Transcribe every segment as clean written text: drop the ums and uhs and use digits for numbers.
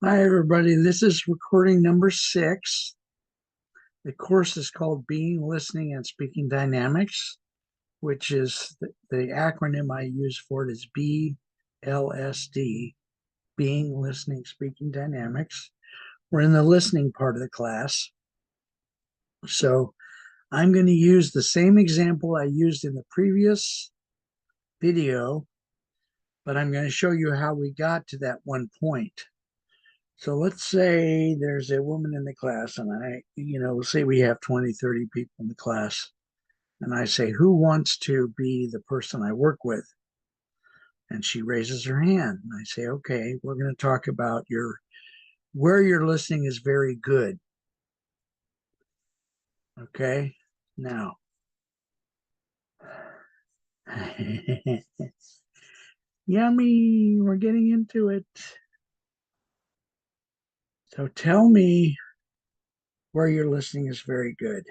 Hi, everybody. This is recording number 6. The course is called Being, Listening, and Speaking Dynamics, which is the acronym I use for it is BLSD, Being, Listening, Speaking Dynamics. We're in the listening part of the class. So I'm going to use the same example I used in the previous video, but I'm going to show you how we got to that one point. So let's say there's a woman in the class, and say we have 20, 30 people in the class. And I say, who wants to be the person I work with? And she raises her hand. And I say, okay, we're going to talk about where your listening is very good. Okay. Now, yummy, we're getting into it. So tell me where your listening is very good.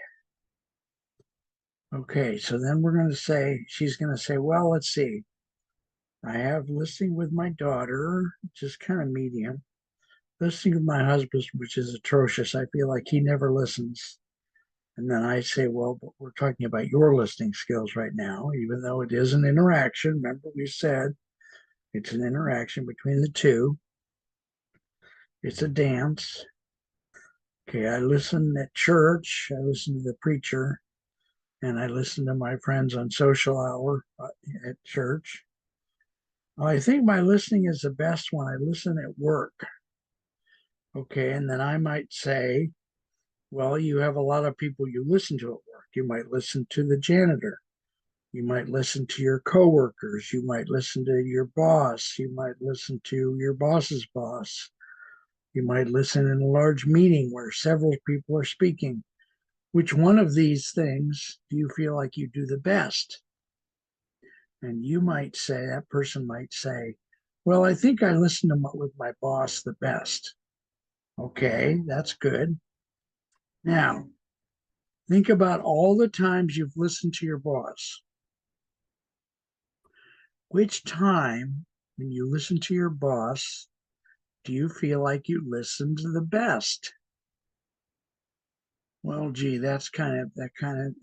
Okay, so then she's going to say, well, let's see. I have listening with my daughter, which is kind of medium. Listening with my husband, which is atrocious. I feel like he never listens. And then I say, well, but we're talking about your listening skills right now, even though it is an interaction. Remember, we said it's an interaction between the two, it's a dance. Okay, I listen at church, I listen to the preacher, and I listen to my friends on social hour at church. Well, I think my listening is the best when I listen at work. Okay, and then I might say, well, you have a lot of people you listen to at work. You might listen to the janitor. You might listen to your coworkers. You might listen to your boss. You might listen to your boss's boss. You might listen in a large meeting where several people are speaking. Which one of these things do you feel like you do the best? And that person might say, well, I think I listen with my boss the best. Okay, that's good. Now, think about all the times you've listened to your boss. Which time, when you listen to your boss, do you feel like you listened the best? Well, gee, that kind of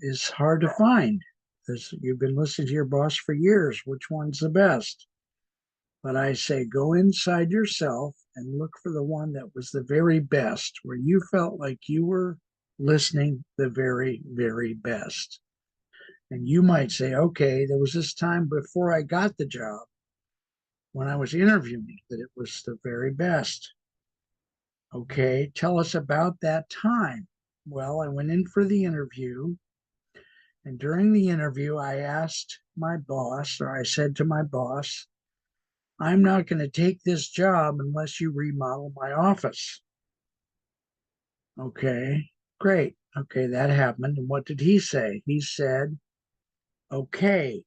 is hard to find because you've been listening to your boss for years. Which one's the best? But I say go inside yourself and look for the one that was the very best, where you felt like you were listening the very, very best. And you might say, okay, there was this time before I got the job when I was interviewing that it was the very best. Okay, tell us about that time. Well, I went in for the interview, and during the interview, I asked my boss, or I said to my boss, I'm not going to take this job unless you remodel my office. Okay, great. Okay, that happened. And what did he say? He said, okay.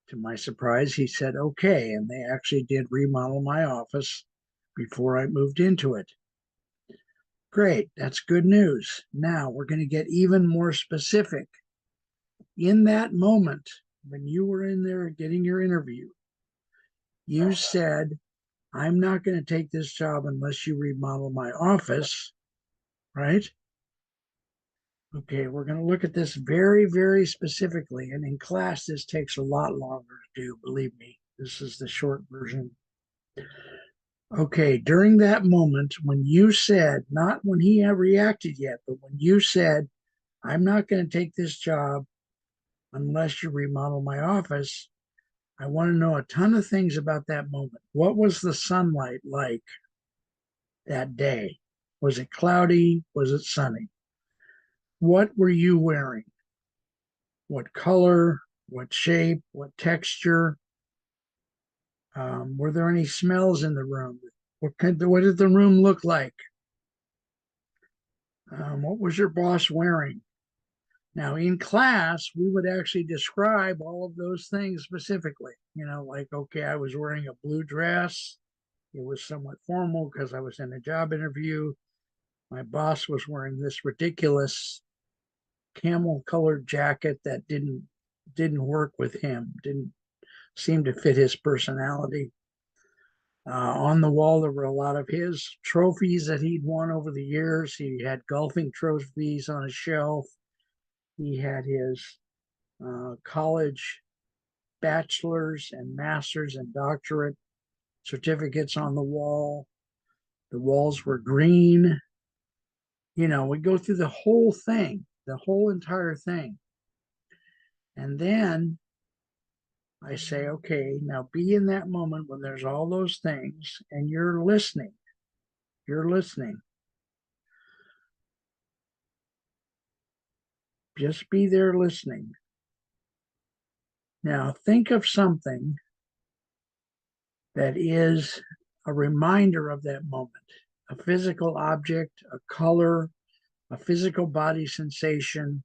To my surprise, he said, okay. And they actually did remodel my office before I moved into it. Great, that's good news. Now we're going to get even more specific. In that moment, when you were in there getting your interview, you said, I'm not going to take this job unless you remodel my office, right? Okay, we're going to look at this very, very specifically. And in class, this takes a lot longer to do, believe me. This is the short version. Okay, during that moment, when you said, not when he had reacted yet, but when you said, I'm not going to take this job unless you remodel my office, I want to know a ton of things about that moment. What was the sunlight like that day? Was it cloudy? Was it sunny? What were you wearing? What color? What shape? What texture? Were there any smells in the room? What did the room look like? What was your boss wearing? Now, in class, we would actually describe all of those things specifically. Like, okay, I was wearing a blue dress. It was somewhat formal because I was in a job interview. My boss was wearing this ridiculous camel colored jacket that didn't work with him, didn't seem to fit his personality. On the wall, there were a lot of his trophies that he'd won over the years. He had golfing trophies on a shelf. He had his college bachelor's and master's and doctorate certificates on the wall. The walls were green. You know, we go through the whole thing, the whole entire thing. And then I say, okay, now be in that moment when there's all those things and you're listening. You're listening. Just be there listening. Now think of something that is a reminder of that moment, a physical object, a color, a physical body sensation.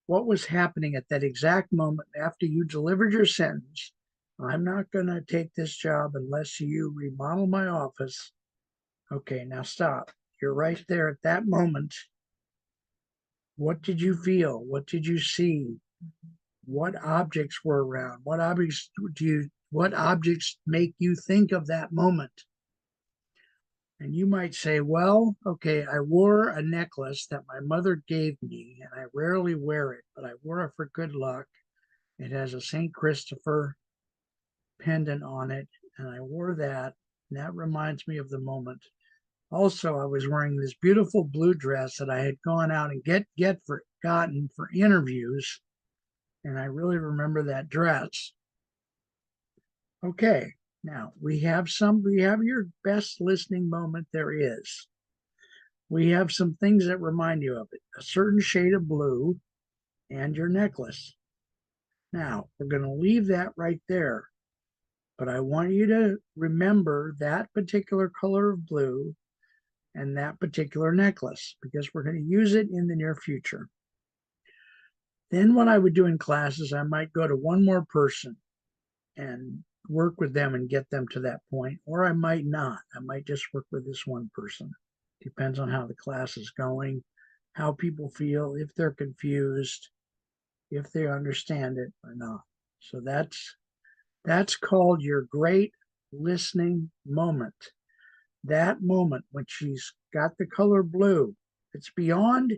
What was happening at that exact moment after you delivered your sentence? I'm not going to take this job unless you remodel my office. Okay, now stop. You're right there at that moment. What did you feel? What did you see? What objects were around? What objects make you think of that moment? And you might say, well, okay, I wore a necklace that my mother gave me, and I rarely wear it, but I wore it for good luck. It has a St. Christopher pendant on it, and I wore that, and that reminds me of the moment. Also, I was wearing this beautiful blue dress that I had gone out and gotten for interviews, and I really remember that dress. Okay, now we have your best listening moment there is. We have some things that remind you of it, a certain shade of blue and your necklace. Now, we're going to leave that right there, but I want you to remember that particular color of blue and that particular necklace because we're going to use it in the near future. Then what I would do in classes, I might go to one more person and work with them and get them to that point, or I might not. I might just work with this one person. Depends on how the class is going, how people feel, if they're confused, if they understand it or not. So that's called your great listening moment. That moment when she's got the color blue, it's beyond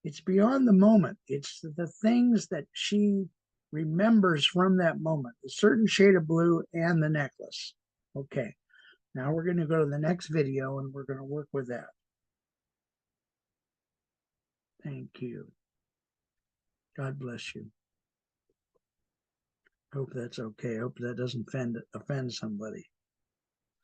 the moment. It's the things that she remembers from that moment, a certain shade of blue and the necklace. Okay, now we're going to go to the next video and we're going to work with that. Thank you. God bless you. Hope that's okay. Hope that doesn't offend somebody.